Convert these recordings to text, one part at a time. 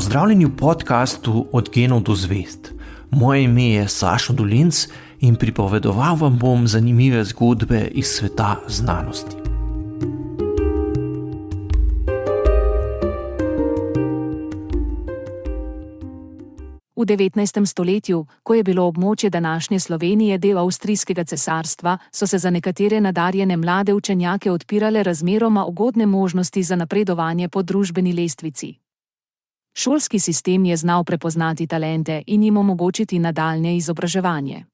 Pozdravljeni v podkastu Od genov do zvezd. Moje ime je Sašo Dolinc in pripovedoval vam bom zanimive zgodbe iz sveta znanosti. V 19. stoletju, ko je bilo območje današnje Slovenije del Avstrijskega cesarstva, so se za nekatere nadarjene mlade učenjake odpirale razmeroma ugodne možnosti za napredovanje po družbeni lestvici. Šolski sistem je znal prepoznati talente in jim omogočiti nadaljnje izobraževanje.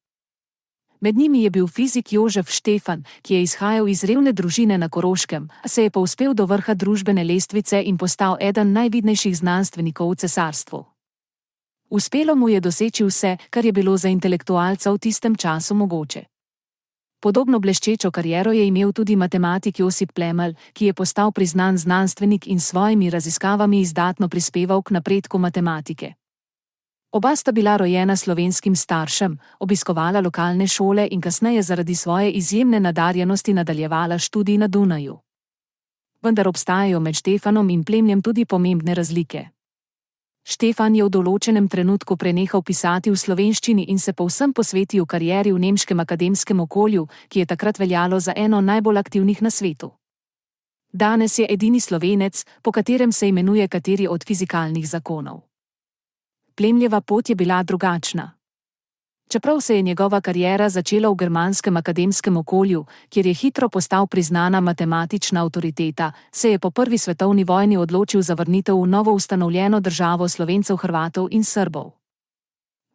Med njimi je bil fizik Jožef Štefan, ki je izhajal iz revne družine na Koroškem, a se je povzpel do vrha družbene lestvice in postal eden najvidnejših znanstvenikov v cesarstvu. Uspelo mu je doseči vse, kar je bilo za intelektualca v tistem času mogoče. Podobno bleščečo kariero je imel tudi matematik Josip Plemelj, ki je postal priznan znanstvenik in s svojimi raziskavami izdatno prispeval k napredku matematike. Oba sta bila rojena slovenskim staršem, obiskovala lokalne šole in kasneje zaradi svoje izjemne nadarjenosti nadaljevala študij na Dunaju. Vendar obstajajo med Štefanom in Plemljem tudi pomembne razlike. Štefan je v določenem trenutku prenehal pisati v slovenščini in se povsem posvetil karieri v nemškem akademskem okolju, ki je takrat veljalo za eno najbolj aktivnih na svetu. Danes je edini Slovenec, po katerem se imenuje kateri od fizikalnih zakonov. Plemljeva pot je bila drugačna. Čeprav se je njegova kariera začela v germanskem akademskem okolju, kjer je hitro postal priznana matematična avtoriteta, se je po prvi svetovni vojni odločil za vrnitev v novo ustanovljeno državo Slovencev, Hrvatov in Srbov.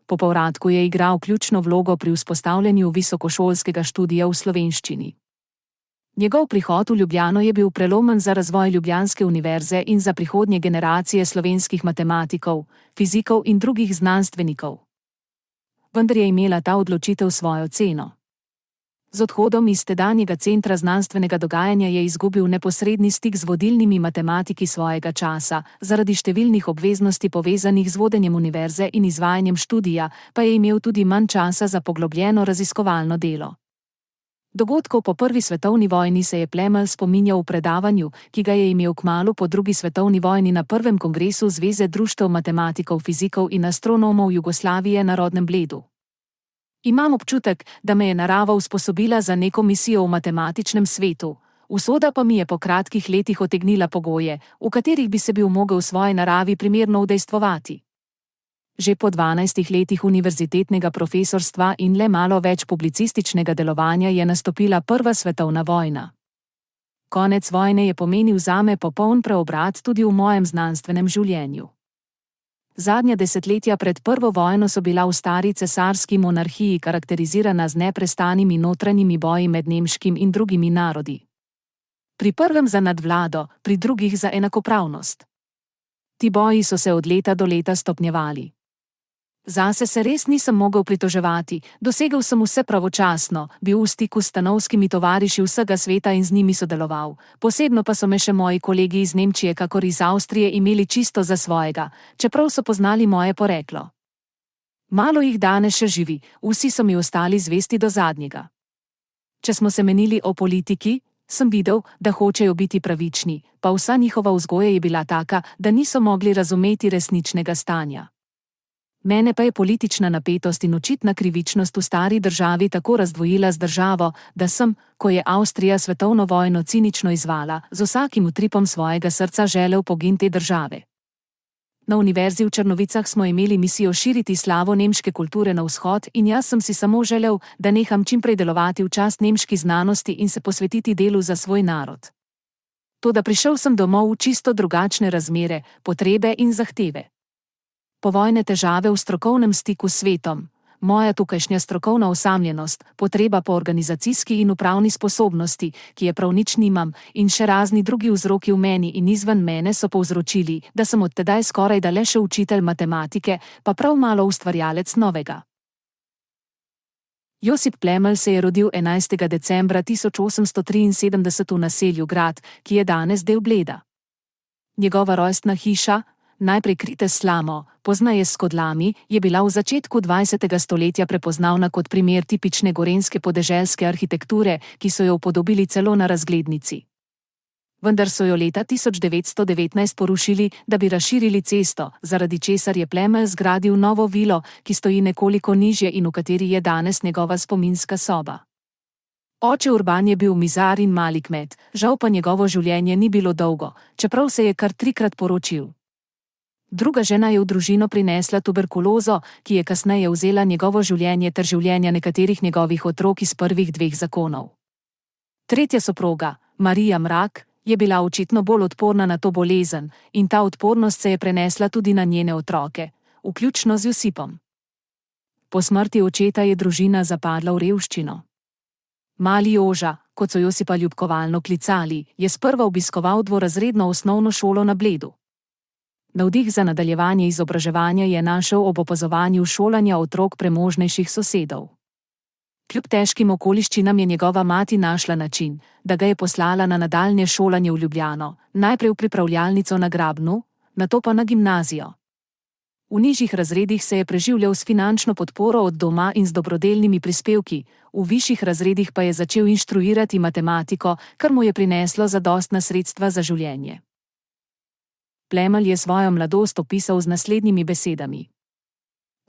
Po povratku je igral ključno vlogo pri vzpostavljanju visokošolskega študija v slovenščini. Njegov prihod v Ljubljano je bil prelomen za razvoj ljubljanske univerze in za prihodnje generacije slovenskih matematikov, fizikov in drugih znanstvenikov. Vendar je imela ta odločitev svojo ceno. Z odhodom iz tedanjega centra znanstvenega dogajanja je izgubil neposredni stik z vodilnimi matematiki svojega časa, zaradi številnih obveznosti povezanih z vodenjem univerze in izvajanjem študija, pa je imel tudi manj časa za poglobljeno raziskovalno delo. Dogodkov po prvi svetovni vojni se je Plemelj spominjal v predavanju, ki ga je imel kmalu po drugi svetovni vojni na prvem kongresu Zveze društev matematikov, fizikov in astronomov Jugoslavije na rodnem Bledu. Imam občutek, da me je narava usposobila za neko misijo v matematičnem svetu, usoda pa mi je po kratkih letih otegnila pogoje, v katerih bi se bil mogel v svoji naravi primerno udejstvovati. Že po 12 letih univerzitetnega profesorstva in le malo več publicističnega delovanja je nastopila prva svetovna vojna. Konec vojne je pomenil zame popoln preobrat tudi v mojem znanstvenem življenju. Zadnja desetletja pred prvo vojno so bila v stari cesarski monarhiji karakterizirana z neprestanimi notranjimi boji med nemškim in drugimi narodi. Pri prvem za nadvlado, pri drugih za enakopravnost. Ti boji so se od leta do leta stopnjevali. Zase se res nisem mogel pritoževati, dosegel sem vse pravočasno, bil v stiku s stanovskimi tovariši vsega sveta in z njimi sodeloval, posebno pa so me še moji kolegi iz Nemčije kakor iz Avstrije imeli čisto za svojega, čeprav so poznali moje poreklo. Malo jih danes še živi, vsi so mi ostali zvesti do zadnjega. Če smo se menili o politiki, sem videl, da hočejo biti pravični, pa vsa njihova vzgoja je bila taka, da niso mogli razumeti resničnega stanja. Mene pa je politična napetost in očitna krivičnost v stari državi tako razdvojila z državo, da sem, ko je Avstrija svetovno vojno cinično izvala, z vsakim utripom svojega srca želel pogin te države. Na univerzi v Črnovicah smo imeli misijo širiti slavo nemške kulture na vzhod in jaz sem si samo želel, da neham čimprej delovati v čast nemški znanosti in se posvetiti delu za svoj narod. Toda prišel sem domov v čisto drugačne razmere, potrebe in zahteve. Povojne težave v strokovnem stiku s svetom, moja tukajšnja strokovna osamljenost, potreba po organizacijski in upravni sposobnosti, ki je prav nič nimam, in še razni drugi vzroki v meni in izven mene so povzročili, da sem od tedaj skorajda le še učitelj matematike, pa prav malo ustvarjalec novega. Josip Plemelj se je rodil 11. decembra 1873 v naselju Grad, ki je danes del Bleda. Njegova rojstna hiša, najprej krite s slamo, poznaje s skodlami, je bila v začetku 20. stoletja prepoznavna kot primer tipične gorenjske podeželske arhitekture, ki so jo upodobili celo na razglednici. Vendar so jo leta 1919 porušili, da bi razširili cesto, zaradi česar je Plemelj zgradil novo vilo, ki stoji nekoliko nižje in v kateri je danes njegova spominska soba. Oče Urban je bil mizar in mali kmet, žal pa njegovo življenje ni bilo dolgo, čeprav se je kar 3-krat poročil. Druga žena je v družino prinesla tuberkulozo, ki je kasneje vzela njegovo življenje ter življenja nekaterih njegovih otrok iz prvih 2 zakonov. Tretja soproga, Marija Mrak, je bila očitno bolj odporna na to bolezen in ta odpornost se je prenesla tudi na njene otroke, vključno z Josipom. Po smrti očeta je družina zapadla v revščino. Mali Joža, kot so Josipa ljubkovalno klicali, je sprva obiskoval dvorazredno osnovno šolo na Bledu. Navdih za nadaljevanje izobraževanja je našel ob opazovanju šolanja otrok premožnejših sosedov. Kljub težkim okoliščinam je njegova mati našla način, da ga je poslala na nadaljnje šolanje v Ljubljano, najprej v pripravljalnico na Grabnu, nato pa na gimnazijo. V nižjih razredih se je preživljal s finančno podporo od doma in z dobrodelnimi prispevki, v višjih razredih pa je začel inštruirati matematiko, kar mu je prineslo zadostna sredstva za življenje. Plemelj je svojo mladost opisal z naslednjimi besedami.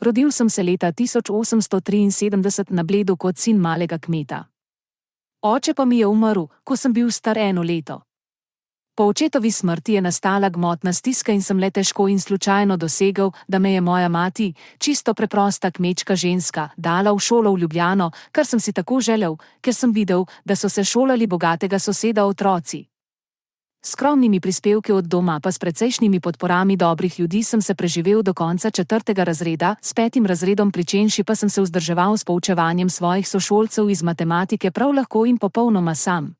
Rodil sem se leta 1873 na Bledu kot sin malega kmeta. Oče pa mi je umrl, ko sem bil star 1 leto. Po očetovi smrti je nastala gmotna stiska in sem le težko in slučajno dosegel, da me je moja mati, čisto preprosta kmečka ženska, dala v šolo v Ljubljano, kar sem si tako želel, ker sem videl, da so se šolali bogatega soseda otroci. S skromnimi prispevki od doma pa s precejšnjimi podporami dobrih ljudi sem se preživel do konca 4. razreda, s 5. razredom pričenši pa sem se vzdrževal s poučevanjem svojih sošolcev iz matematike prav lahko in popolnoma sam.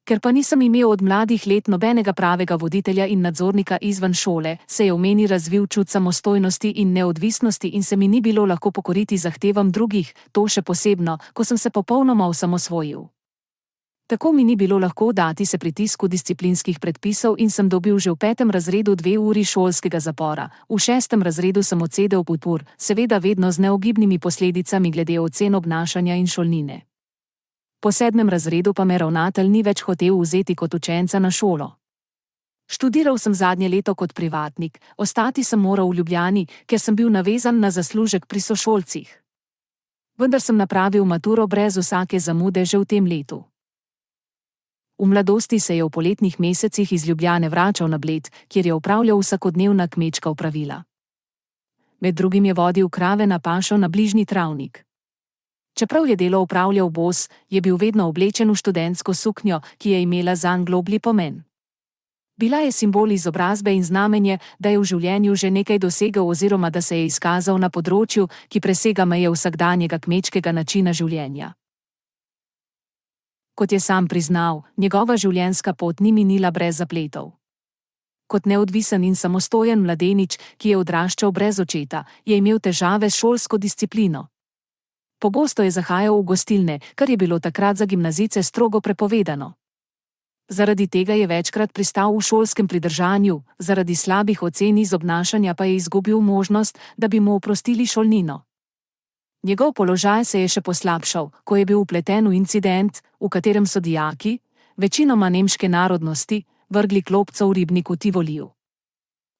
Ker pa nisem imel od mladih let nobenega pravega voditelja in nadzornika izven šole, se je v meni razvil čut samostojnosti in neodvisnosti in se mi ni bilo lahko pokoriti zahtevam drugih, to še posebno, ko sem se popolnoma osamosvojil. Tako mi ni bilo lahko dati se pritisku disciplinskih predpisov in sem dobil že v 5. razredu 2 uri šolskega zapora, v 6. razredu sem odsedel podpor, seveda vedno z neogibnimi posledicami glede ocen obnašanja in šolnine. Po 7. razredu pa me ravnatelj ni več hotel vzeti kot učenca na šolo. Študiral sem zadnje leto kot privatnik, ostati sem moral v Ljubljani, ker sem bil navezan na zaslužek pri sošolcih. Vendar sem napravil maturo brez vsake zamude že v tem letu. V mladosti se je v poletnih mesecih iz Ljubljane vračal na Bled, kjer je opravljal vsakodnevna kmečka opravila. Med drugim je vodil krave na pašo na bližnji travnik. Čeprav je delo opravljal bos, je bil vedno oblečen v študentsko suknjo, ki je imela zanj globlji pomen. Bila je simbol izobrazbe in znamenje, da je v življenju že nekaj dosegel oziroma da se je izkazal na področju, ki presega meje vsakdanjega kmečkega načina življenja. Kot je sam priznal, njegova življenjska pot ni minila brez zapletov. Kot neodvisen in samostojen mladenič, ki je odraščal brez očeta, je imel težave s šolsko disciplino. Pogosto je zahajal v gostilne, kar je bilo takrat za gimnazijce strogo prepovedano. Zaradi tega je večkrat pristal v šolskem pridržanju, zaradi slabih ocen iz obnašanja pa je izgubil možnost, da bi mu oprostili šolnino. Njegov položaj se je še poslabšal, ko je bil vpleten v incident, v katerem so dijaki, večinoma nemške narodnosti, vrgli klopco v ribnik v Tivoliju.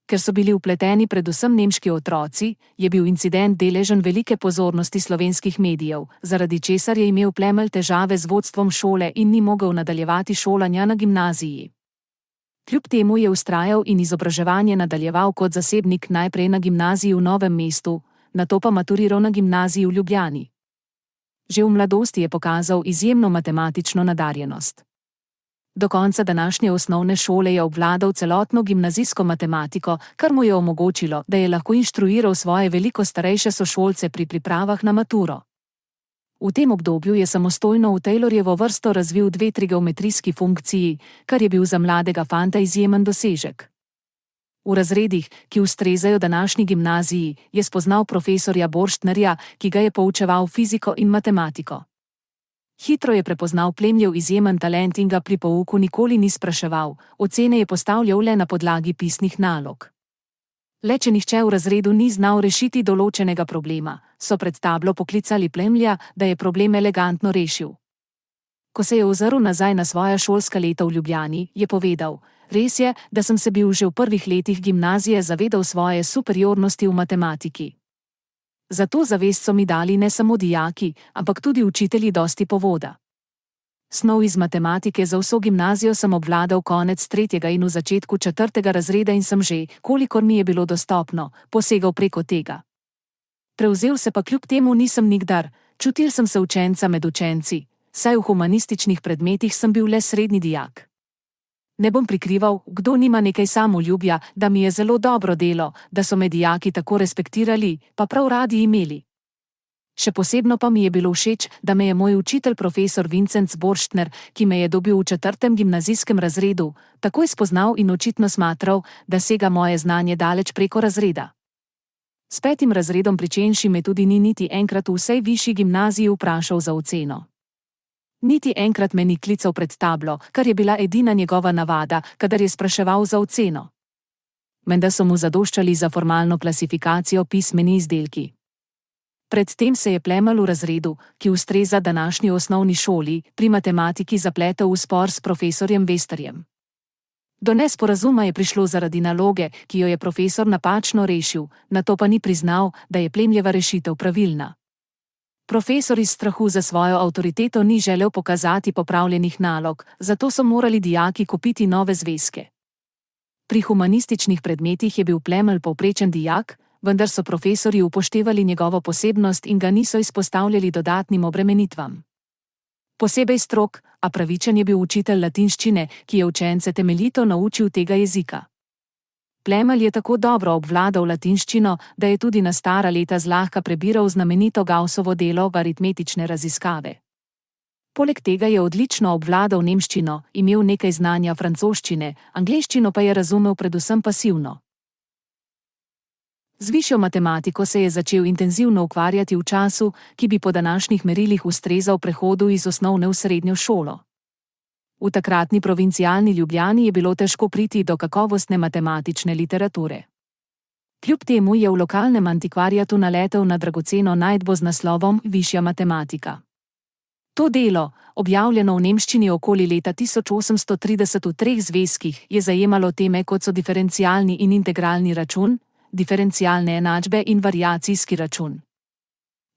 Ker so bili vpleteni predvsem nemški otroci, je bil incident deležen velike pozornosti slovenskih medijev, zaradi česar je imel Plemelj težave z vodstvom šole in ni mogel nadaljevati šolanja na gimnaziji. Kljub temu je vztrajal in izobraževanje nadaljeval kot zasebnik najprej na gimnaziji v Novem mestu, nato pa maturiral na gimnaziji v Ljubljani. Že v mladosti je pokazal izjemno matematično nadarjenost. Do konca današnje osnovne šole je obvladal celotno gimnazijsko matematiko, kar mu je omogočilo, da je lahko inštruiral svoje veliko starejše sošolce pri pripravah na maturo. V tem obdobju je samostojno v Taylorjevo vrsto razvil 2 trigonometrijski funkciji, kar je bil za mladega fanta izjemen dosežek. V razredih, ki ustrezajo današnji gimnaziji, je spoznal profesorja Borštnerja, ki ga je poučeval fiziko in matematiko. Hitro je prepoznal Plemljev izjemen talent in ga pri pouku nikoli ni spraševal, ocene je postavljal le na podlagi pisnih nalog. Le če nihče v razredu ni znal rešiti določenega problema, so pred tablo poklicali Plemlja, da je problem elegantno rešil. Ko se je ozrl nazaj na svoja šolska leta v Ljubljani, je povedal: res je, da sem se bil že v prvih letih gimnazije zavedal svoje superiornosti v matematiki. Za to zavest so mi dali ne samo dijaki, ampak tudi učitelji dosti povoda. Snov iz matematike za vso gimnazijo sem obvladal konec 3. in v začetku 4. razreda in sem že, kolikor mi je bilo dostopno, posegal preko tega. Prevzel se pa kljub temu nisem nikdar, čutil sem se učenca med učenci, saj v humanističnih predmetih sem bil le srednji dijak. Ne bom prikrival, kdo nima nekaj samoljubja, da mi je zelo dobro delo, da so me dijaki tako respektirali, pa prav radi imeli. Še posebno pa mi je bilo všeč, da me je moj učitelj profesor Vincenc Borštner, ki me je dobil v 4. gimnazijskem razredu, takoj spoznal in očitno smatral, da sega moje znanje daleč preko razreda. S 5. razredom pričenši me tudi ni niti enkrat v vsej višji gimnaziji vprašal za oceno. Niti enkrat me ni klical pred tablo, kar je bila edina njegova navada, kadar je spraševal za oceno. Menda so mu zadoščali za formalno klasifikacijo pismeni izdelki. Predtem se je Plemelj v razredu, ki ustreza današnji osnovni šoli, pri matematiki zapletel v spor s profesorjem Vesterjem. Do nesporazuma je prišlo zaradi naloge, ki jo je profesor napačno rešil, nato pa ni priznal, da je Plemljeva rešitev pravilna. Profesor iz strahu za svojo avtoriteto ni želel pokazati popravljenih nalog, zato so morali dijaki kupiti nove zvezke. Pri humanističnih predmetih je bil Plemelj povprečen dijak, vendar so profesorji upoštevali njegovo posebnost in ga niso izpostavljali dodatnim obremenitvam. Posebej strog, a pravičen je bil učitelj latinščine, ki je učence temeljito naučil tega jezika. Plemelj je tako dobro obvladal latinščino, da je tudi na stara leta zlahka prebiral znamenito Gaussovo delo v aritmetične raziskave. Poleg tega je odlično obvladal nemščino, imel nekaj znanja francoščine, angleščino pa je razumel predvsem pasivno. Z višjo matematiko se je začel intenzivno ukvarjati v času, ki bi po današnjih merilih ustrezal prehodu iz osnovne v srednjo šolo. V takratni provincialni Ljubljani je bilo težko priti do kakovostne matematične literature. Kljub temu je v lokalnem antikvariatu naletel na dragoceno najdbo z naslovom Višja matematika. To delo, objavljeno v nemščini okoli leta 1830 v 3 zvezkih, je zajemalo teme kot so diferencialni in integralni račun, diferencialne enačbe in variacijski račun.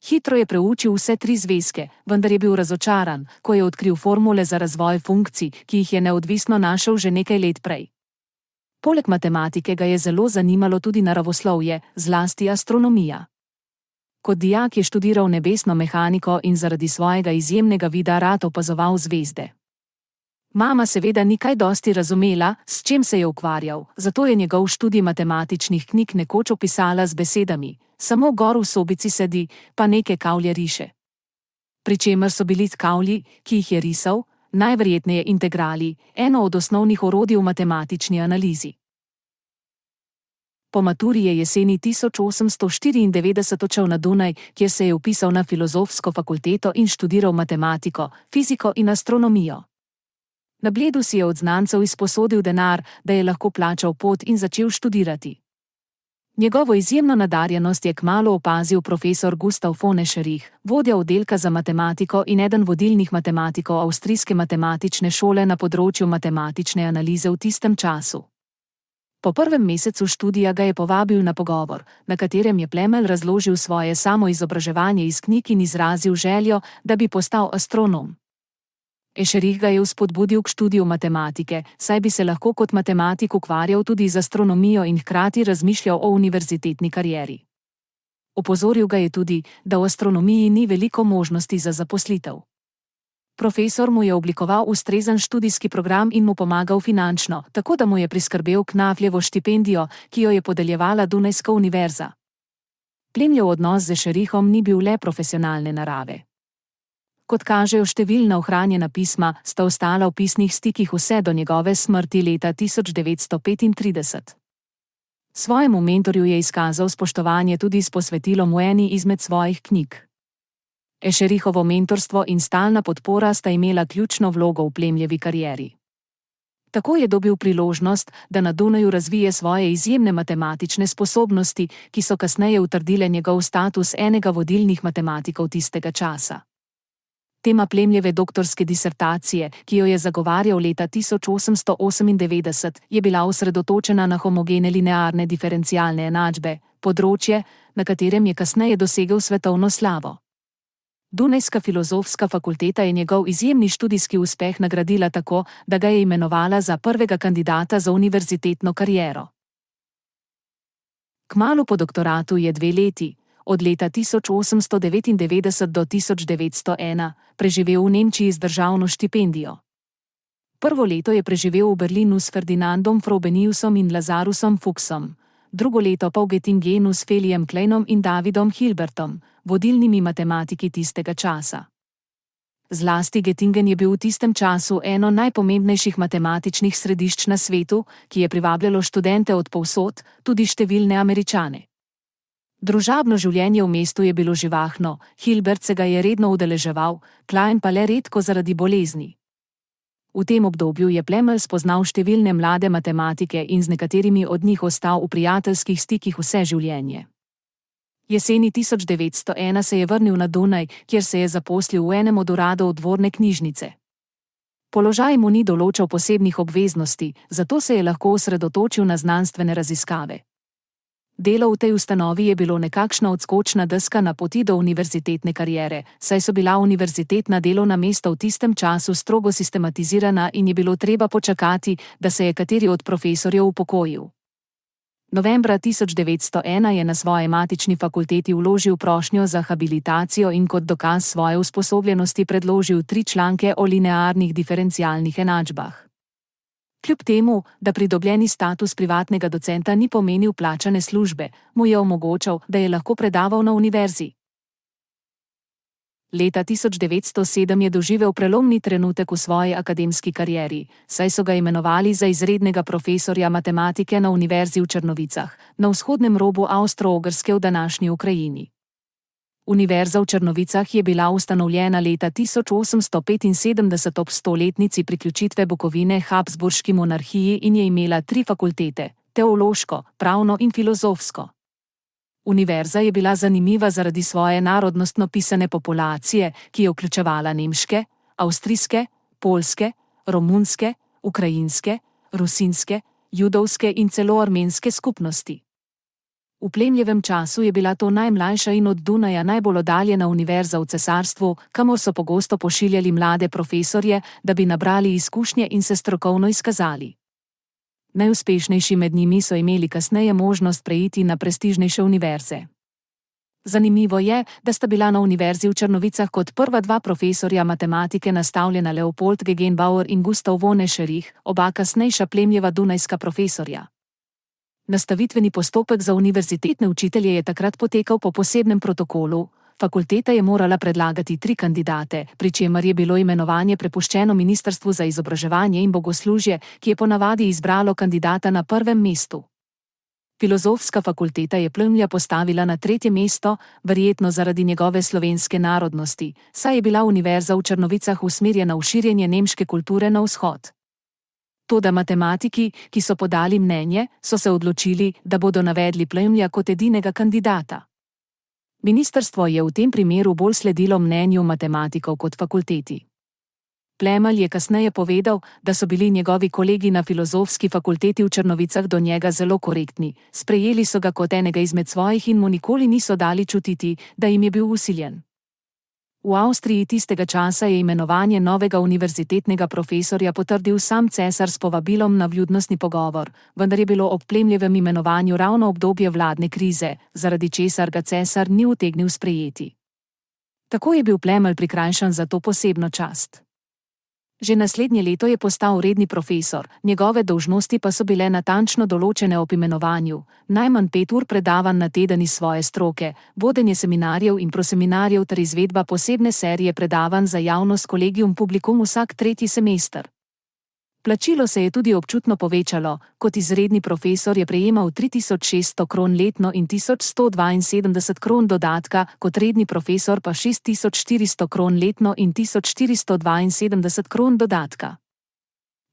Hitro je preučil vse 3 zvezke, vendar je bil razočaran, ko je odkril formule za razvoj funkcij, ki jih je neodvisno našel že nekaj let prej. Poleg matematike ga je zelo zanimalo tudi naravoslovje, zlasti astronomija. Kot dijak je študiral nebesno mehaniko in zaradi svojega izjemnega vida rad opazoval zvezde. Mama seveda ni kaj dosti razumela, s čim se je ukvarjal, zato je njegov študij matematičnih knjig nekoč opisala z besedami: samo gor v sobici sedi, pa neke kavlje riše. Pričemer so bili kavlji, ki jih je risal, najverjetneje integrali, eno od osnovnih orodij v matematični analizi. Po maturi je jeseni 1894 odšel na Dunaj, kjer se je vpisal na filozofsko fakulteto in študiral matematiko, fiziko in astronomijo. Na Bledu si je od znancev izposodil denar, da je lahko plačal pot in začel študirati. Njegovo izjemno nadarjenost je kmalu opazil profesor Gustav von Escherich, vodja oddelka za matematiko in eden vodilnih matematikov avstrijske matematične šole na področju matematične analize v tistem času. Po prvem mesecu študija ga je povabil na pogovor, na katerem je Plemelj razložil svoje samoizobraževanje iz knjig in izrazil željo, da bi postal astronom. Escherich ga je vzpodbudil k študiju matematike, saj bi se lahko kot matematik ukvarjal tudi z astronomijo in hkrati razmišljal o univerzitetni karieri. Opozoril ga je tudi, da v astronomiji ni veliko možnosti za zaposlitev. Profesor mu je oblikoval ustrezen študijski program in mu pomagal finančno, tako da mu je priskrbel Knafljevo štipendijo, ki jo je podeljevala Dunajska univerza. Plemljev odnos z Escherichom ni bil le profesionalne narave. Kot kažejo številna ohranjena pisma, sta ostala v pisnih stikih vse do njegove smrti leta 1935. Svojemu mentorju je izkazal spoštovanje tudi s posvetilom v eni izmed svojih knjig. Escherichovo mentorstvo in stalna podpora sta imela ključno vlogo v Plemljevi karieri. Tako je dobil priložnost, da na Dunaju razvije svoje izjemne matematične sposobnosti, ki so kasneje utrdile njegov status enega vodilnih matematikov tistega časa. Tema Plemljeve doktorske disertacije, ki jo je zagovarjal leta 1898, je bila osredotočena na homogene linearne diferencialne enačbe, področje, na katerem je kasneje dosegel svetovno slavo. Dunajska filozofska fakulteta je njegov izjemni študijski uspeh nagradila tako, da ga je imenovala za prvega kandidata za univerzitetno kariero. Kmalu po doktoratu je 2 leti, od leta 1899 do 1901, preživel v Nemčiji z državno štipendijo. Prvo leto je preživel v Berlinu s Ferdinandom Frobeniusom in Lazarusom Fuchsom, drugo leto pa v Göttingenu s Felijem Kleinom in Davidom Hilbertom, vodilnimi matematiki tistega časa. Zlasti Göttingen je bil v tistem času eno najpomembnejših matematičnih središč na svetu, ki je privabljalo študente od povsod, tudi številne Američane. Družabno življenje v mestu je bilo živahno, Hilbert se ga je redno udeleževal, Klein pa le redko zaradi bolezni. V tem obdobju je Plemelj spoznal številne mlade matematike in z nekaterimi od njih ostal v prijateljskih stikih vse življenje. Jeseni 1901 se je vrnil na Dunaj, kjer se je zaposlil v enem od uradov dvorne knjižnice. Položaj mu ni določal posebnih obveznosti, zato se je lahko osredotočil na znanstvene raziskave. Delo v tej ustanovi je bilo nekakšna odskočna deska na poti do univerzitetne kariere, saj so bila univerzitetna delovna mesta v tistem času strogo sistematizirana in je bilo treba počakati, da se je kateri od profesorjev upokojil. Novembra 1901 je na svoji matični fakulteti vložil prošnjo za habilitacijo in kot dokaz svoje usposobljenosti predložil 3 članke o linearnih diferencialnih enačbah. Kljub temu, da pridobljeni status privatnega docenta ni pomenil plačane službe, mu je omogočal, da je lahko predaval na univerzi. Leta 1907 je doživel prelomni trenutek v svoji akademski karieri, saj so ga imenovali za izrednega profesorja matematike na Univerzi v Črnovicah, na vzhodnem robu Avstro-Ogrske v današnji Ukrajini. Univerza v Črnovicah je bila ustanovljena leta 1875 ob 100-letnici priključitve Bukovine Habsburški monarhiji in je imela 3 fakultete, teološko, pravno in filozofsko. Univerza je bila zanimiva zaradi svoje narodnostno pisane populacije, ki je vključevala nemške, avstrijske, poljske, romunske, ukrajinske, rusinske, judovske in celo armenske skupnosti. V Plemljevem času je bila to najmlajša in od Dunaja najbolj oddaljena univerza v cesarstvu, kamor so pogosto pošiljali mlade profesorje, da bi nabrali izkušnje in se strokovno izkazali. Najuspešnejši med njimi so imeli kasneje možnost preiti na prestižnejše univerze. Zanimivo je, da sta bila na Univerzi v Črnovicah kot prva 2 profesorja matematike nastavljena Leopold Gegenbauer in Gustav von Escherich, oba kasnejša Plemljeva dunajska profesorja. Nastavitveni postopek za univerzitetne učitelje je takrat potekal po posebnem protokolu. Fakulteta je morala predlagati 3 kandidate, pri čemer je bilo imenovanje prepuščeno Ministrstvu za izobraževanje in bogoslužje, ki je ponavadi izbralo kandidata na prvem mestu. Filozofska fakulteta je Plemlja postavila na 3. mesto, verjetno zaradi njegove slovenske narodnosti, saj je bila Univerza v Črnovicah usmerjena v širjenje nemške kulture na vzhod. Toda matematiki, ki so podali mnenje, so se odločili, da bodo navedli Plemlja kot edinega kandidata. Ministrstvo je v tem primeru bolj sledilo mnenju matematikov kot fakulteti. Plemelj je kasneje povedal, da so bili njegovi kolegi na Filozofski fakulteti v Črnovicah do njega zelo korektni, sprejeli so ga kot enega izmed svojih in mu nikoli niso dali čutiti, da jim je bil vsiljen. V Avstriji tistega časa je imenovanje novega univerzitetnega profesorja potrdil sam cesar s povabilom na vljudnostni pogovor, vendar je bilo ob Plemljevem imenovanju ravno obdobje vladne krize, zaradi česar ga cesar ni utegnil sprejeti. Tako je bil Plemelj prikrajšan za to posebno čast. Že naslednje leto je postal redni profesor, njegove dolžnosti pa so bile natančno določene ob imenovanju, najmanj 5 ur predavanj na teden iz svoje stroke, vodenje seminarjev in proseminarjev ter izvedba posebne serije predavanj za javnost Collegium Publicum vsak 3. semester. Plačilo se je tudi občutno povečalo, kot izredni profesor je prejemal 3600 kron letno in 1172 kron dodatka, kot redni profesor pa 6400 kron letno in 1472 kron dodatka.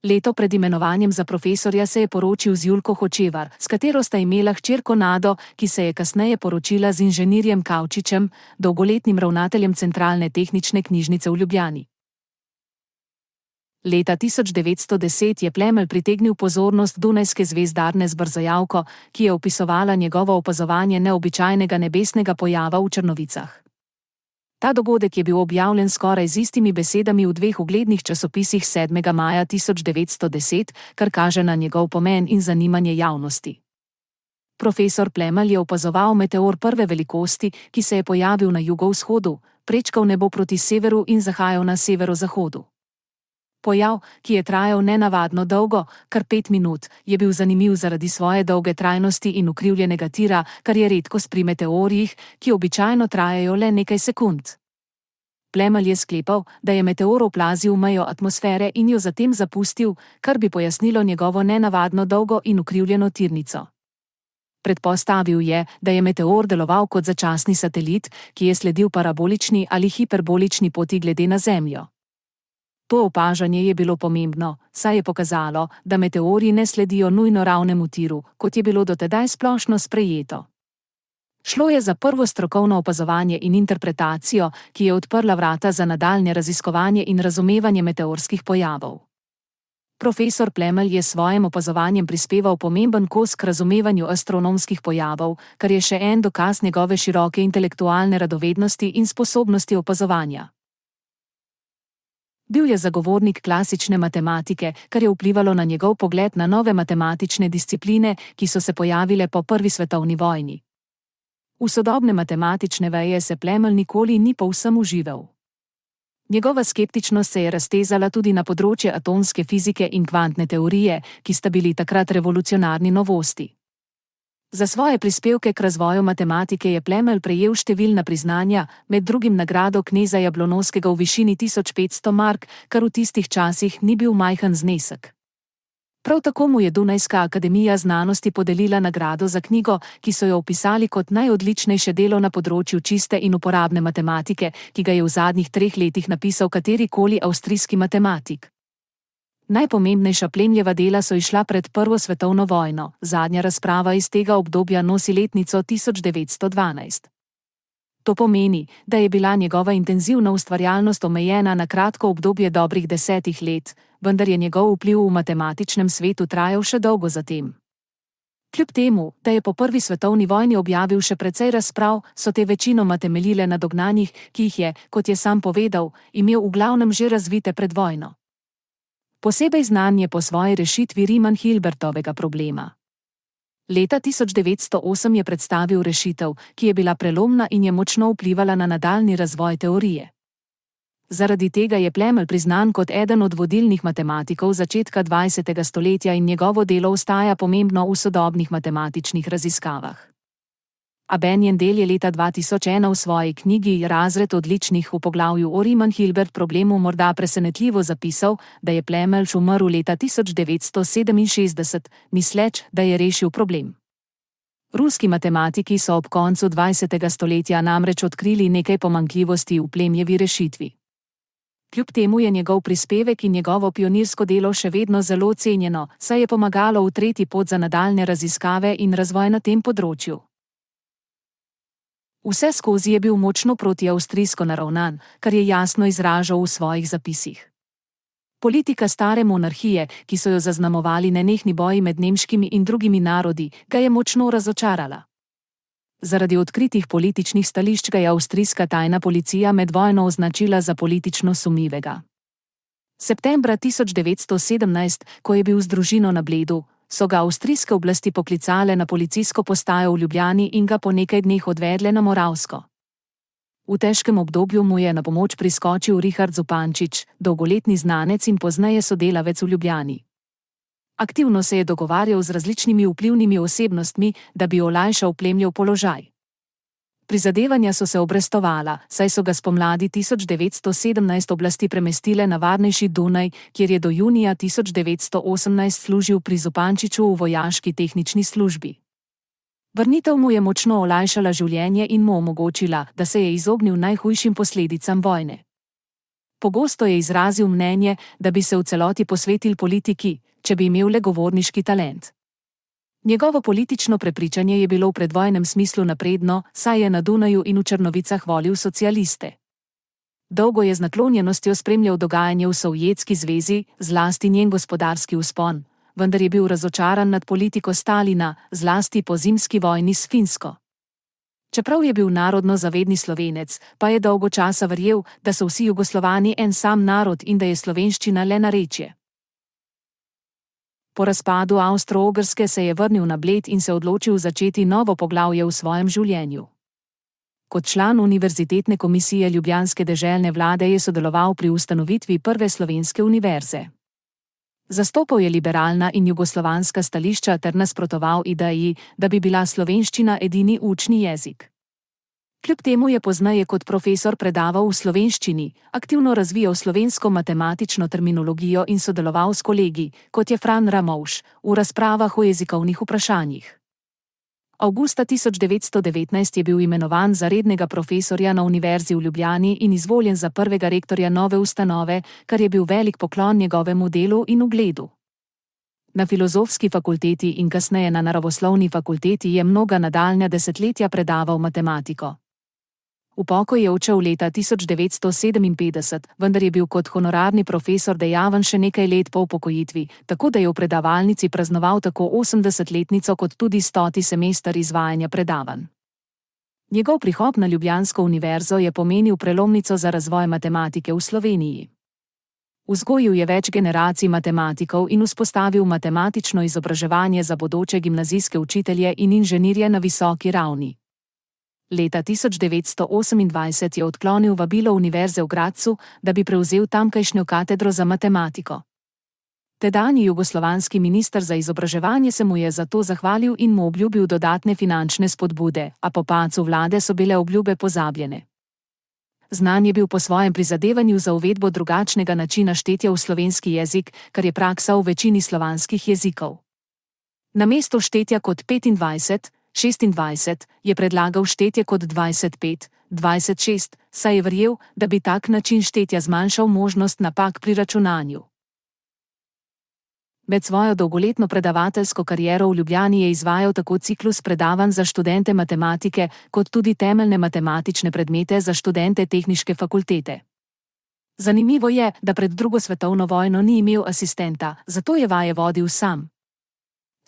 Leto pred imenovanjem za profesorja se je poročil z Julko Hočevar, s katero sta imela hčerko Nado, ki se je kasneje poročila z inženirjem Kavčičem, dolgoletnim ravnateljem Centralne tehnične knjižnice v Ljubljani. Leta 1910 je Plemelj pritegnil pozornost dunajske zvezdarne zbrzojalko, ki je opisovala njegovo opazovanje neobičajnega nebesnega pojava v Črnovicah. Ta dogodek je bil objavljen skoraj z istimi besedami v dveh uglednih časopisih 7. maja 1910, kar kaže na njegov pomen in zanimanje javnosti. Profesor Plemelj je opazoval meteor prve velikosti, ki se je pojavil na jugovzhodu, prečkal nebo proti severu in zahajal na severozahodu. Pojav, ki je trajal nenavadno dolgo, kar 5 minut, je bil zanimiv zaradi svoje dolge trajnosti in ukrivljenega tira, kar je redkost pri meteorjih, ki običajno trajajo le nekaj sekund. Plemelj je sklepal, da je meteor oplazil mejo atmosfere in jo zatem zapustil, kar bi pojasnilo njegovo nenavadno dolgo in ukrivljeno tirnico. Predpostavil je, da je meteor deloval kot začasni satelit, ki je sledil parabolični ali hiperbolični poti glede na Zemljo. To opažanje je bilo pomembno, saj je pokazalo, da meteorji ne sledijo nujno ravnemu tiru, kot je bilo dotedaj splošno sprejeto. Šlo je za prvo strokovno opazovanje in interpretacijo, ki je odprla vrata za nadaljnje raziskovanje in razumevanje meteorskih pojavov. Profesor Plemelj je s svojim opazovanjem prispeval pomemben kos k razumevanju astronomskih pojavov, kar je še en dokaz njegove široke intelektualne radovednosti in sposobnosti opazovanja. Bil je zagovornik klasične matematike, kar je vplivalo na njegov pogled na nove matematične discipline, ki so se pojavile po Prvi svetovni vojni. V sodobne matematične veje se Plemelj nikoli ni povsem užival. Njegova skeptičnost se je raztezala tudi na področje atomske fizike in kvantne teorije, ki sta bili takrat revolucionarni novosti. Za svoje prispevke k razvoju matematike je Plemelj prejel številna priznanja, med drugim nagrado kneza Jablonovskega v višini 1500 mark, kar v tistih časih ni bil majhen znesek. Prav tako mu je Dunajska akademija znanosti podelila nagrado za knjigo, ki so jo opisali kot najodličnejše delo na področju čiste in uporabne matematike, ki ga je v zadnjih 3 letih napisal katerikoli avstrijski matematik. Najpomembnejša Plemljeva dela so izšla pred Prvo svetovno vojno, zadnja razprava iz tega obdobja nosi letnico 1912. To pomeni, da je bila njegova intenzivna ustvarjalnost omejena na kratko obdobje dobrih 10 let, vendar je njegov vpliv v matematičnem svetu trajal še dolgo zatem. Kljub temu, da je po Prvi svetovni vojni objavil še precej razprav, so te večinoma temeljile na dognanjih, ki jih je, kot je sam povedal, imel v glavnem že razvite pred vojno. Posebej znan je po svoji rešitvi Riemann-Hilbertovega problema. Leta 1908 je predstavil rešitev, ki je bila prelomna in je močno vplivala na nadaljnji razvoj teorije. Zaradi tega je Plemelj priznan kot eden od vodilnih matematikov začetka 20. stoletja in njegovo delo ostaja pomembno v sodobnih matematičnih raziskavah. Aben Jendel je leta 2001 v svoji knjigi Razred odličnih v poglavju o Riemann-Hilbert problemu morda presenetljivo zapisal, da je Plemelj umrl leta 1967, misleč, da je rešil problem. Ruski matematiki so ob koncu 20. stoletja namreč odkrili nekaj pomanjkljivosti v Plemljevi rešitvi. Kljub temu je njegov prispevek in njegovo pionirsko delo še vedno zelo cenjeno, saj je pomagalo utreti pot za nadaljne raziskave in razvoj na tem področju. Vse skozi je bil močno protiavstrijsko naravnan, kar je jasno izražal v svojih zapisih. Politika stare monarhije, ki so jo zaznamovali nenehni boji med nemškimi in drugimi narodi, ga je močno razočarala. Zaradi odkritih političnih stališč ga je avstrijska tajna policija med vojno označila za politično sumljivega. Septembra 1917, ko je bil z družino na Bledu, so ga avstrijske oblasti poklicale na policijsko postajo v Ljubljani in ga po nekaj dneh odvedle na Moravsko. V težkem obdobju mu je na pomoč priskočil Richard Zupančič, dolgoletni znanec in pozneje sodelavec v Ljubljani. Aktivno se je dogovarjal z različnimi vplivnimi osebnostmi, da bi olajšal Plemljev položaj. Prizadevanja so se obrestovala, saj so ga spomladi 1917 oblasti premestile na varnejši Dunaj, kjer je do junija 1918 služil pri Zupančiču v vojaški tehnični službi. Vrnitev mu je močno olajšala življenje in mu omogočila, da se je izognil najhujšim posledicam vojne. Pogosto je izrazil mnenje, da bi se v celoti posvetil politiki, če bi imel le govorniški talent. Njegovo politično prepričanje je bilo v predvojnem smislu napredno, saj je na Dunaju in v Črnovicah volil socialiste. Dolgo je z naklonjenostjo spremljal dogajanje v Sovjetski zvezi, zlasti njen gospodarski vzpon, vendar je bil razočaran nad politiko Stalina, zlasti po zimski vojni s Finsko. Čeprav je bil narodno zavedni Slovenec, pa je dolgo časa verjel, da so vsi Jugoslovani en sam narod in da je slovenščina le narečje. Po razpadu Avstro-Ogrske se je vrnil na Bled in se odločil začeti novo poglavje v svojem življenju. Kot član Univerzitetne komisije ljubljanske deželne vlade je sodeloval pri ustanovitvi prve slovenske univerze. Zastopal je liberalna in jugoslovanska stališča ter nasprotoval ideji, da bi bila slovenščina edini učni jezik. Kljub temu je pozneje kot profesor predaval v slovenščini, aktivno razvijal slovensko matematično terminologijo in sodeloval s kolegi, kot je Fran Ramovš, v razpravah o jezikovnih vprašanjih. Avgusta 1919 je bil imenovan za rednega profesorja na Univerzi v Ljubljani in izvoljen za prvega rektorja nove ustanove, kar je bil velik poklon njegovemu delu in ugledu. Na Filozofski fakulteti in kasneje na Naravoslovni fakulteti je mnoga nadaljnja desetletja predaval matematiko. V pokoj je odšel leta 1957, vendar je bil kot honorarni profesor dejaven še nekaj let po upokojitvi, tako da je v predavalnici praznoval tako 80-letnico kot tudi 100. semester izvajanja predavanj. Njegov prihod na Ljubljansko univerzo je pomenil prelomnico za razvoj matematike v Sloveniji. Vzgojil je več generacij matematikov in vzpostavil matematično izobraževanje za bodoče gimnazijske učitelje in inženirje na visoki ravni. Leta 1928 je odklonil vabilo Univerze v Gradcu, da bi prevzel tamkajšnjo katedro za matematiko. Tedanji jugoslovanski minister za izobraževanje se mu je za to zahvalil in mu obljubil dodatne finančne spodbude, a po padcu vlade so bile obljube pozabljene. Znan je bil po svojem prizadevanju za uvedbo drugačnega načina štetja v slovenski jezik, kar je praksa v večini slovanskih jezikov. Namesto štetja kot 25, 26 je predlagal štetje kot 25, 26, saj je verjel, da bi tak način štetja zmanjšal možnost napak pri računanju. Med svojo dolgoletno predavateljsko kariero v Ljubljani je izvajal tako ciklus predavanj za študente matematike, kot tudi temeljne matematične predmete za študente tehniške fakultete. Zanimivo je, da pred drugo svetovno vojno ni imel asistenta, zato je vaje vodil sam.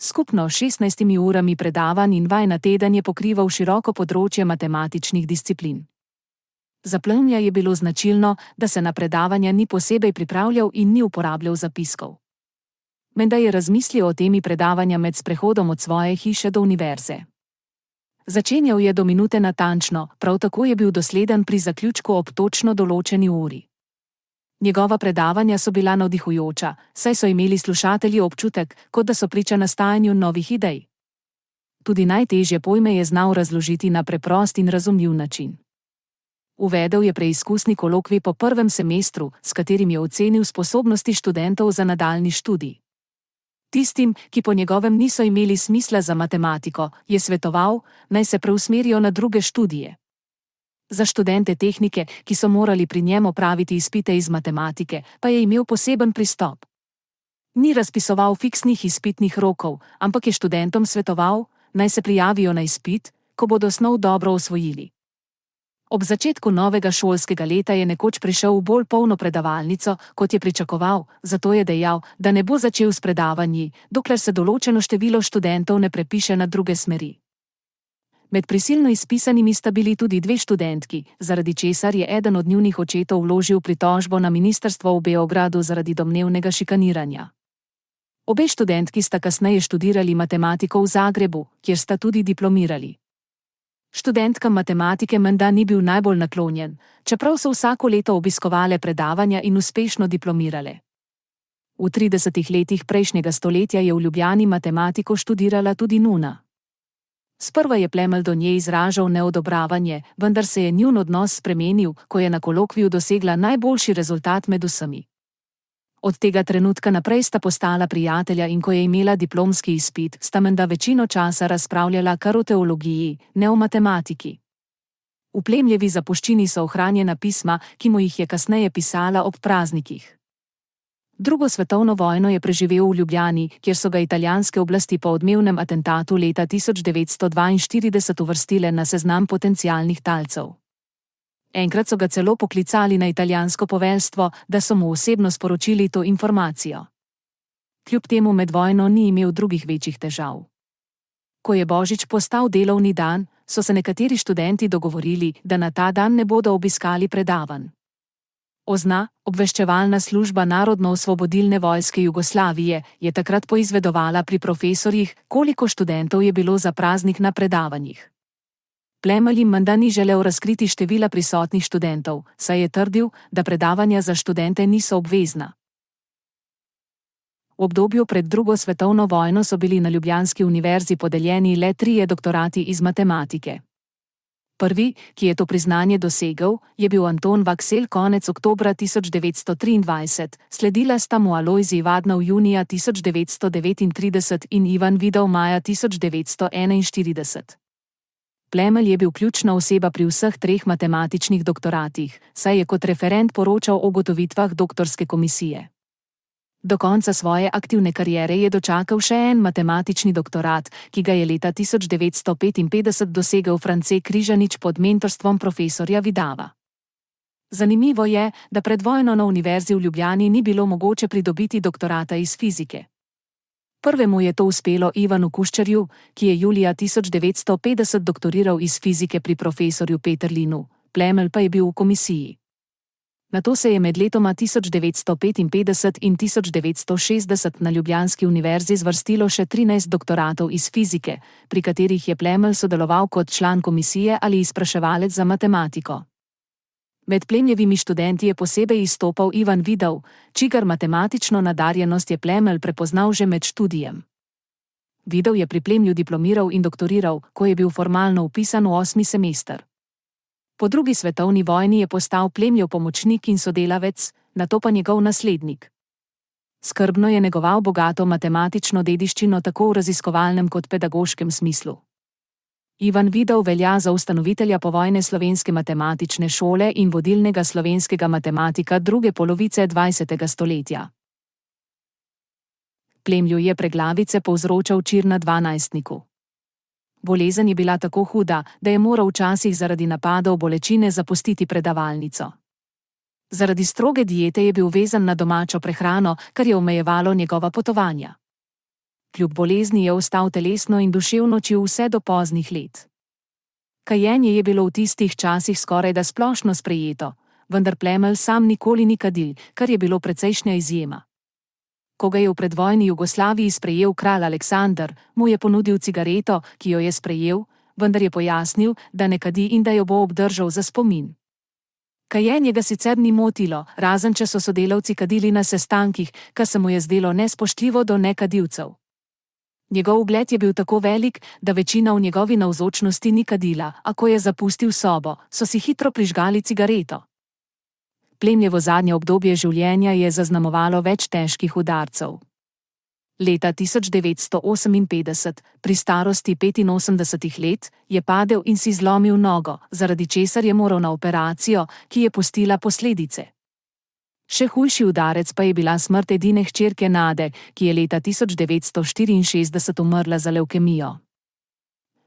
Skupno 16 urami predavanj in vaj na teden je pokrival široko področje matematičnih disciplin. Za Plumlja je bilo značilno, da se na predavanja ni posebej pripravljal in ni uporabljal zapiskov. Menda je razmislil o temi predavanja med sprehodom od svoje hiše do univerze. Začenjal je do minute natančno, prav tako je bil dosleden pri zaključku ob točno določeni uri. Njegova predavanja so bila navdihujoča, saj so imeli slušatelji občutek, kot da so priča nastajanju novih idej. Tudi najtežje pojme je znal razložiti na preprost in razumljiv način. Uvedel je preizkusni kolokvij po prvem semestru, s katerim je ocenil sposobnosti študentov za nadaljnji študij. Tistim, ki po njegovem niso imeli smisla za matematiko, je svetoval, naj se preusmerijo na druge študije. Za študente tehnike, ki so morali pri njem opraviti izpite iz matematike, pa je imel poseben pristop. Ni razpisoval fiksnih izpitnih rokov, ampak je študentom svetoval, naj se prijavijo na izpit, ko bodo snov dobro osvojili. Ob začetku novega šolskega leta je nekoč prišel v bolj polno predavalnico, kot je pričakoval, zato je dejal, da ne bo začel s predavanji, dokler se določeno število študentov ne prepiše na druge smeri. Med prisilno izpisanimi sta bili tudi dve študentki, zaradi česar je eden od njunih očetov vložil pritožbo na ministrstvo v Beogradu zaradi domnevnega šikaniranja. Obe študentki sta kasneje študirali matematiko v Zagrebu, kjer sta tudi diplomirali. Študentkam matematike menda ni bil najbolj naklonjen, čeprav so vsako leto obiskovale predavanja in uspešno diplomirale. V 30 letih prejšnjega stoletja je v Ljubljani matematiko študirala tudi Nuna. Sprva je Plemelj do nje izražal neodobravanje, vendar se je njun odnos spremenil, ko je na kolokviju dosegla najboljši rezultat med vsemi. Od tega trenutka naprej sta postala prijatelja in ko je imela diplomski izpit, sta menda večino časa razpravljala kar o teologiji, ne o matematiki. V plemljevi zapuščini so ohranjena pisma, ki mu jih je kasneje pisala ob praznikih. Drugo svetovno vojno je preživel v Ljubljani, kjer so ga italijanske oblasti po odmevnem atentatu leta 1942 uvrstile na seznam potencialnih talcev. Enkrat so ga celo poklicali na italijansko poveljstvo, da so mu osebno sporočili to informacijo. Kljub temu med vojno ni imel drugih večjih težav. Ko je božič postal delovni dan, so se nekateri študenti dogovorili, da na ta dan ne bodo obiskali predavanj. OZNA, obveščevalna služba Narodno-osvobodilne vojske Jugoslavije, je takrat poizvedovala pri profesorjih, koliko študentov je bilo za praznik na predavanjih. Plemelj jim menda ni želel razkriti števila prisotnih študentov, saj je trdil, da predavanja za študente niso obvezna. V obdobju pred drugo svetovno vojno so bili na ljubljanski univerzi podeljeni le 3 doktorati iz matematike. Prvi, ki je to priznanje dosegel, je bil Anton Vaksel konec oktobra 1923, sledila sta mu Alojzij Vadnov junija 1939 in Ivan Vidov maja 1941. Plemelj je bil ključna oseba pri vseh 3 matematičnih doktoratih, saj je kot referent poročal o ugotovitvah doktorske komisije. Do konca svoje aktivne kariere je dočakal še en matematični doktorat, ki ga je leta 1955 dosegel France Križanič pod mentorstvom profesorja Vidava. Zanimivo je, da pred vojno na univerzi v Ljubljani ni bilo mogoče pridobiti doktorata iz fizike. Prvemu je to uspelo Ivanu Kuščarju, ki je julija 1950 doktoriral iz fizike pri profesorju Peterlinu, Plemelj pa je bil v komisiji. Nato se je med letoma 1955 in 1960 na Ljubljanski univerzi zvrstilo še 13 doktoratov iz fizike, pri katerih je Plemelj sodeloval kot član komisije ali izpraševalec za matematiko. Med Plemljevimi študenti je posebej izstopal Ivan Vidov, čigar matematično nadarjenost je Plemelj prepoznal že med študijem. Vidov je pri Plemlju diplomiral in doktoriral, ko je bil formalno vpisan v 8. semester. Po drugi svetovni vojni je postal Plemljev pomočnik in sodelavec, nato pa njegov naslednik. Skrbno je negoval bogato matematično dediščino tako v raziskovalnem kot pedagoškem smislu. Ivan Vidov velja za ustanovitelja povojne slovenske matematične šole in vodilnega slovenskega matematika druge polovice 20. stoletja. Plemlju je preglavice povzročal čir na 12-niku. Bolezen je bila tako huda, da je moral včasih zaradi napadov bolečine zapustiti predavalnico. Zaradi stroge diete je bil vezan na domačo prehrano, kar je omejevalo njegova potovanja. Kljub bolezni je ostal telesno in duševno čil vse do poznih let. Kajenje je bilo v tistih časih skorajda splošno sprejeto, vendar Plemelj sam nikoli ni kadil, kar je bilo precejšnja izjema. Ko ga je v predvojni Jugoslaviji sprejel kralj Aleksander, mu je ponudil cigareto, ki jo je sprejel, vendar je pojasnil, da ne kadi in da jo bo obdržal za spomin. Kajenje ga sicer ni motilo, razen če so sodelavci kadili na sestankih, kar se mu je zdelo nespoštljivo do nekadilcev. Njegov ugled je bil tako velik, da večina v njegovi navzočnosti ni kadila, a ko je zapustil sobo, so si hitro prižgali cigareto. Plemljevo zadnje obdobje življenja je zaznamovalo več težkih udarcev. Leta 1958, pri starosti 85 let, je padel in si zlomil nogo, zaradi česar je moral na operacijo, ki je pustila posledice. Še hujši udarec pa je bila smrt edine hčerke Nade, ki je leta 1964 umrla za levkemijo.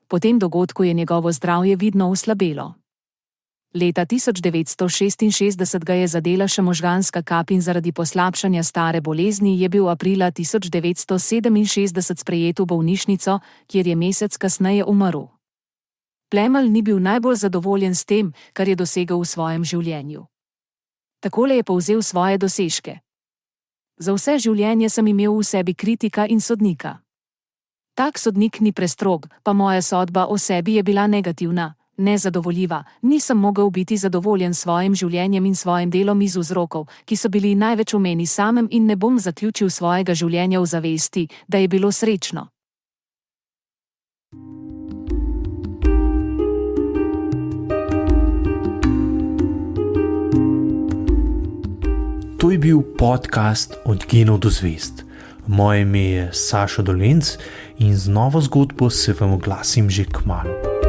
Po tem dogodku je njegovo zdravje vidno oslabelo. Leta 1966 ga je zadela še možganska kap in zaradi poslabšanja stare bolezni je bil aprila 1967 sprejet v bolnišnico, kjer je mesec kasneje umrl. Plemelj ni bil najbolj zadovoljen s tem, kar je dosegel v svojem življenju. Takole je povzel svoje dosežke. Za vse življenje sem imel v sebi kritika in sodnika. Tak sodnik ni prestrog, pa moja sodba o sebi je bila negativna. Nezadovoljiva, nisem mogel biti zadovoljen s svojim življenjem in svojim delom iz vzrokov, ki so bili največ v meni samem in ne bom zaključil svojega življenja v zavesti, da je bilo srečno. To je bil podcast Od genov do zvezd. Moje ime je Sašo Dolenc in z novo zgodbo se vam oglasim že kmalu.